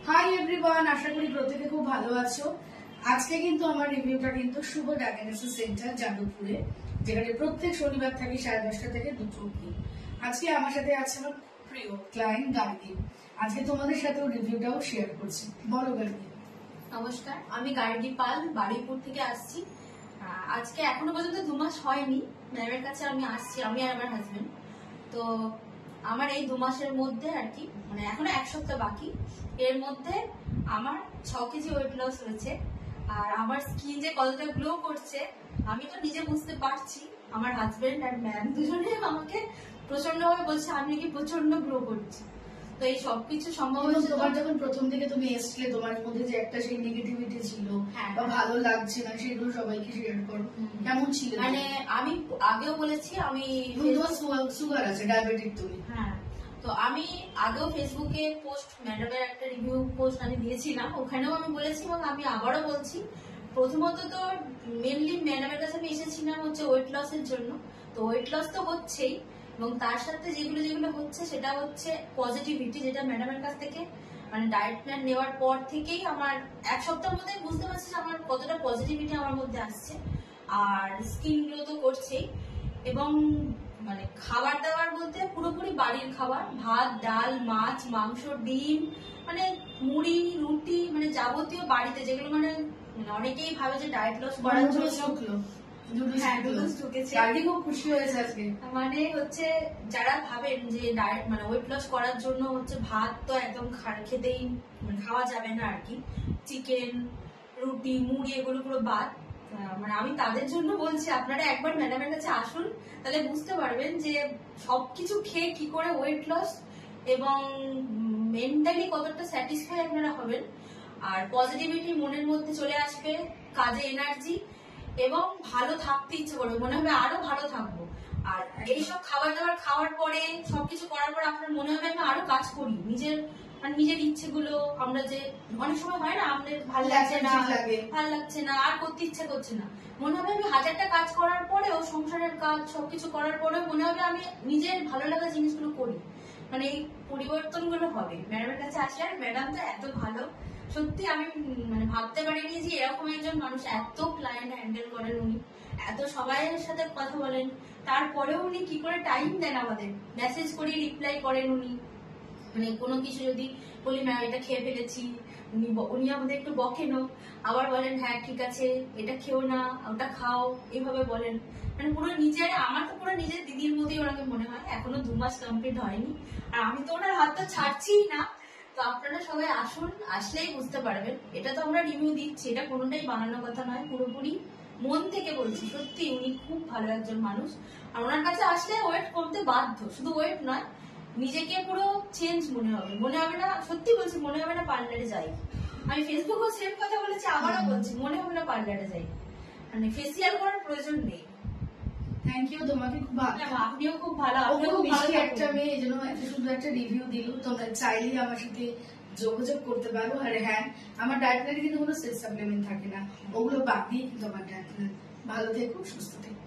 Hi everyone, আশা করি প্রত্যেকে খুব ভালো আছো। আজকে কিন্তু আমার রিভিউটা কিন্তু শুভ ডায়াগনোসিস সেন্টার যাদবপুরে, যেখানে প্রত্যেক শনিবার থাকে 10:30 থেকে 2 অবধি। আজকে আমার সাথে আছে আমার প্রিয় ক্লায়েন্ট গার্গী। আজকে তোমাদের সাথেও রিভিউটাও শেয়ার করছি। বলো গার্গী। নমস্কার, আমি গার্গী পাল বারুইপুর থেকে আসছি। আজকে এখনো পর্যন্ত 2 মাস হয়নি ম্যামের কাছে আমি আসছি, আমি আর আমার হাজবেন্ড। তো আমার এই 2 মাসের মধ্যে আর কি, মানে এখনো 1 সপ্তাহ বাকি, এর মধ্যে আমার 6 কেজি ওয়েট লস হয়েছে। আর আমার স্কিন যে কতটা গ্লো করছে আমি তো নিজে বুঝতে পারছি। আমার হাজবেন্ড আর ম্যাম দুজনে আমাকে প্রচন্ড ভাবে বলছে আমি নাকি প্রচন্ড গ্লো করছি। তো এই সবকিছু সম্ভব হয়েছে। তোমার যখন প্রথম থেকে তুমি এসছিলে, তোমার মধ্যে যে একটা সেই নেগেটিভিটি ছিল বা ভালো লাগছে না, সেগুলো সবাইকে শেয়ার করো। কেমন ছিল? মানে আমি আগেও বলেছি আমি সুগার আছে, ডায়াবেটিক তুমি। হ্যাঁ, তো আমি আগেও ফেসবুকে পোস্ট, ম্যাডামের একটা রিভিউ পোস্ট আমি দিয়েছিলাম, ওখানেও আমি বলেছি এবং আমি আবারও বলছি। প্রথমত তো মেনলি ম্যাডামের কাছে আমি এসেছিলাম হচ্ছে ওয়েট লসের জন্য। তো ওয়েট লস তো হচ্ছেই, এবং তার সাথে যেগুলো যেগুলো হচ্ছে সেটা হচ্ছে পজিটিভিটি, যেটা ম্যাডামের কাছ থেকে মানে ডায়েট প্ল্যান নেওয়ার পর থেকেই আমার 1 সপ্তাহের মধ্যে বুঝতে পারছি যে আমার কতটা পজিটিভিটি আমার মধ্যে আসছে। আর স্কিন গ্লো তো করছেই, এবং মানে খাবার দাবার বলতে পুরোপুরি বাড়ির খাবার, ভাত ডাল মাছ মাংস ডিম, মানে মুড়ি রুটি, মানে যাবতীয় বাড়িতে যেগুলো মানে অনেকেই ভাবে যে ডায়েট লস করার জন্য মানে হচ্ছে যারা ভাবেন যে ডায়েট মানে ওয়েট লস করার জন্য হচ্ছে ভাত তো একদম খেতেই মানে খাওয়া যাবে না আর কি, চিকেন রুটি মুড়ি এগুলো পুরো বাদ। মানে আমি তাদের জন্য বলছি আপনারা একবার ম্যাডামের কাছে আসুন, তাহলে বুঝতে পারবেন যে সবকিছু খেয়ে কি করে ওয়েট লস এবং মেন্টালি কতটা স্যাটিসফাই আপনারা হবেন। আর পজিটিভিটি মনের মধ্যে চলে আসবে, কাজে এনার্জি, এবং ভালো থাকতে ইচ্ছে করবে, মনে হবে আরো ভালো থাকবো। আর এইসব খাবার দাবার খাওয়ার পরে সবকিছু করার পর আপনার মনে হবে আমি আরো কাজ করি, নিজের ইচ্ছেগুলো, আমরা যে অনেক সময় হয় না আমাদের ভালো লাগছে না আর করতে ইচ্ছে করছে না, মনে হবে আমি 1000টা কাজ করার পরেও, সংসারের কাজ সবকিছু করার পরেও মনে হবে আমি নিজের ভালো লাগা জিনিসগুলো করি। মানে এই পরিবর্তনগুলো হবে ম্যাডামের কাছে আসলে। আর ম্যাডাম তো এত ভালো, সত্যি আমি মানে ভাবতে পারিনি যে এরকম একজন মানুষ, এত ক্লায়েন্ট হ্যান্ডেল করেন উনি, এত সবাইয়ের সাথে কথা বলেন, তারপরেও উনি কি করে টাইম দেন আমাদের, মেসেজ করি রিপ্লাই করেন উনি। মানে কোনো কিছু যদি বলি ম্যাম এটা খেয়ে ফেলেছি, উনি আমাদের একটু বকেনও, আবার বলেন হ্যাঁ ঠিক আছে এটা খেও না ওটা খাও, এইভাবে বলেন। মানে পুরো নিজের, আমার তো পুরো নিজের দিদির মতোই ওনাকে মনে হয়। এখনো 2 মাস কমপ্লিট হয়নি আর আমি তো ওনার হাতটা ছাড়ছিই না। তো আপনারা সবাই আসুন, আসলেই বুঝতে পারবেন। এটা তো আমরা রিভিউ দিচ্ছি, এটা কোনোটাই বানানোর কথা নয়, পুরোপুরি মন থেকে বলছি। সত্যি উনি খুব ভালো একজন মানুষ, আর ওনার কাছে আসলে ওয়েট কমতে বাধ্য, শুধু ওয়েট নয়, নিজেকে পুরো চেঞ্জ মনে হবে না, সত্যি বলছি মনে হবে না পার্লারে যাই। আমি ফেসবুকেও সেম কথা বলেছি, আবারও বলছি মনে হবে না পার্লারে যাই, মানে ফেসিয়াল করার প্রয়োজন নেই। থ্যাংক ইউ, তোমাকে খুব ভালো, আপনিও খুব ভালো, আপনিও খুব ভালো একটা মেয়ে, এই জন্য এত সুন্দর একটা রিভিউ দিল। তোমরা চাইলেই আমার সাথে যোগাযোগ করতে পারো। আর হ্যাঁ, আমার ডায়েট প্ল্যানে কিন্তু কোনো সেলস সাপ্লিমেন্ট থাকে না, ওগুলো বাদ দিয়ে কিন্তু আমার ডায়েট প্ল্যান। ভালো থেকো, সুস্থ থেকো।